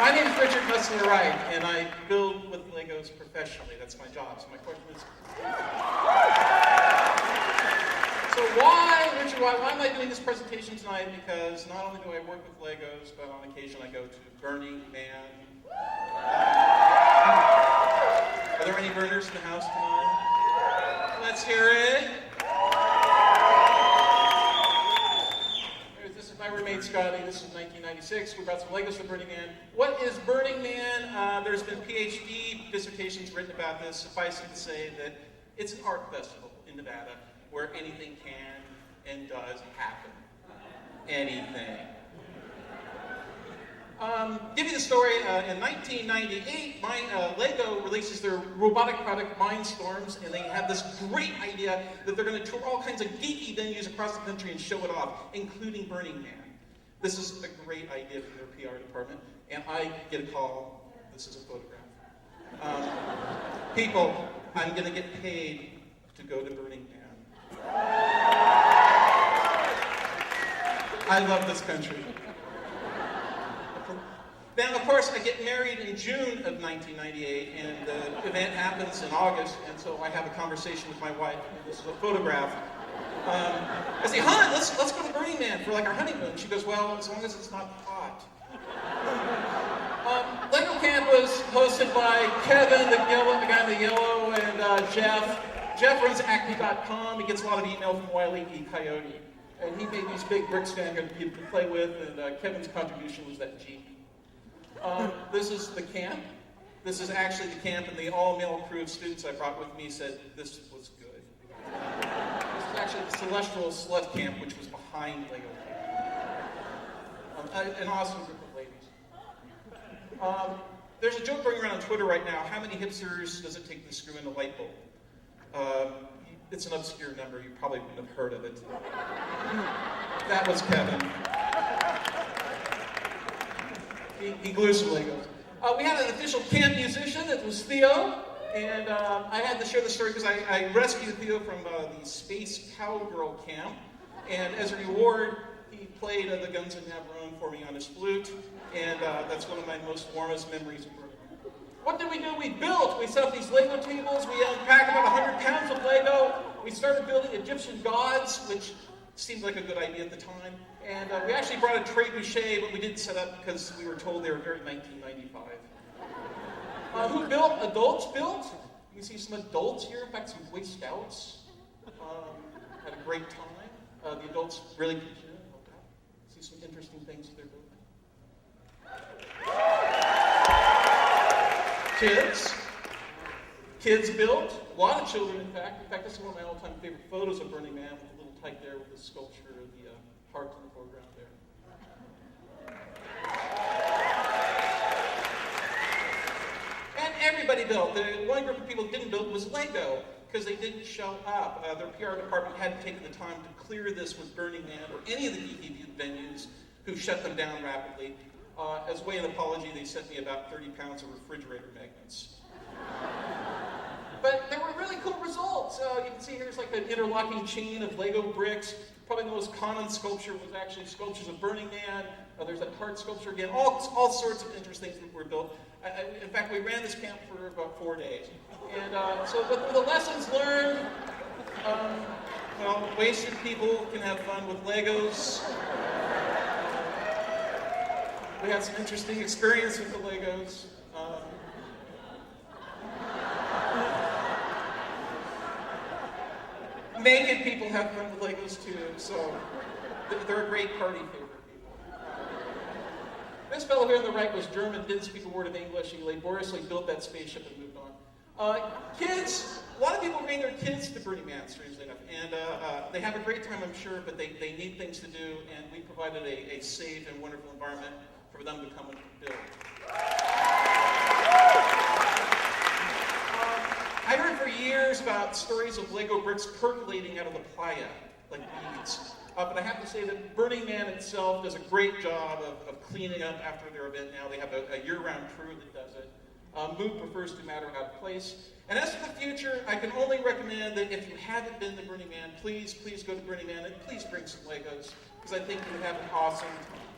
My name is Mussler-Wright, and I build with Legos professionally. That's my job. So my question is, so why am I doing this presentation tonight? Because not only do I work with Legos, but on occasion I go to Burning Man. Are there any burners in the house tonight? Let's hear it. This is my roommate Scotty. This is 1996. We brought some Legos to Burning Man. What is Burning Man? There's been PhD dissertations written about this. Suffice it to say that it's an art festival in Nevada where anything can and does happen. Anything. Give you the story. In 1998, Lego releases their robotic product Mindstorms, and they have this great idea that they're going to tour all kinds of geeky venues across the country and show it off, including Burning Man. This is a great idea from their PR department, and I get a call. This is a photograph. People, I'm going to get paid to go to Burning Man. I love this country. Then, of course, I get married in June of 1998, and the event happens in August, and so I have a conversation with my wife, and this is a photograph. I say, hon, let's go to Burning Man for like our honeymoon. She goes, well, as long as it's not hot. Lego Camp was hosted by Kevin, the guy in the yellow, and Jeff. Jeff runs Acme.com. He gets a lot of email from Wile E. Coyote. And he made these big bricks down here to play with, and Kevin's contribution was that Jeep. This is the camp. This is actually the camp, and the all-male crew of students I brought with me said this was good. This is actually the Celestial Slut Camp, which was behind Lego Camp. An awesome group of ladies. There's a joke going around on Twitter right now. How many hipsters does it take to screw in a light bulb? It's an obscure number. You probably wouldn't have heard of it. That was Kevin. He glues some Legos. We had an official camp musician. It was Theo. And I had to share the story because I rescued Theo from the Space Cowgirl camp. And as a reward, he played the Guns N' Navarone for me on his flute. And that's one of my most warmest memories of Burning Man. What did we do? We built. We set up these Lego tables. We unpacked about 100 pounds of Lego. We started building Egyptian gods, which seemed like a good idea at the time. And we actually brought a trebuchet, but we didn't set up because we were told they were very 1995. Who built? Adults built. You can see some adults here. In fact, some Boy Scouts. Had a great time. The adults really pitched in. See some interesting things that they're building. Kids built. A lot of children, in fact. In fact, this is one of my all-time favorite photos of Burning Man with a little tyke there with the sculpture of the heart in the foreground there. And everybody built. The one group of people who didn't build was Lego, because they didn't show up. Their PR department hadn't taken the time to clear this with Burning Man or any of the geeky venues who shut them down rapidly. As a way of apology, they sent me about 30 pounds of refrigerator magnets. But there were really cool results. You can see here's like an interlocking chain of Lego bricks. Probably the most common sculpture was actually sculptures of Burning Man. There's that heart sculpture again. All sorts of interesting things that were built. In fact, we ran this camp for about 4 days. And so with the lessons learned, wasted people can have fun with Legos. We had some interesting experience with the Legos. Naked people have fun with Legos too, so they're a great party favorite people. This fellow here on the right was German, didn't speak a word of English. He laboriously built that spaceship and moved on. Kids, a lot of people bring their kids to Burning Man, strangely enough, and they have a great time, I'm sure, but they need things to do, and we provided a safe and wonderful environment for them to come and build. I heard for years about stories of Lego bricks percolating out of the playa, like weeds. But I have to say that Burning Man itself does a great job of cleaning up after their event now. They have a year-round crew that does it. Mood prefers to matter out of place. And as for the future, I can only recommend that if you haven't been to Burning Man, please go to Burning Man and please bring some Legos, because I think you would have an awesome time.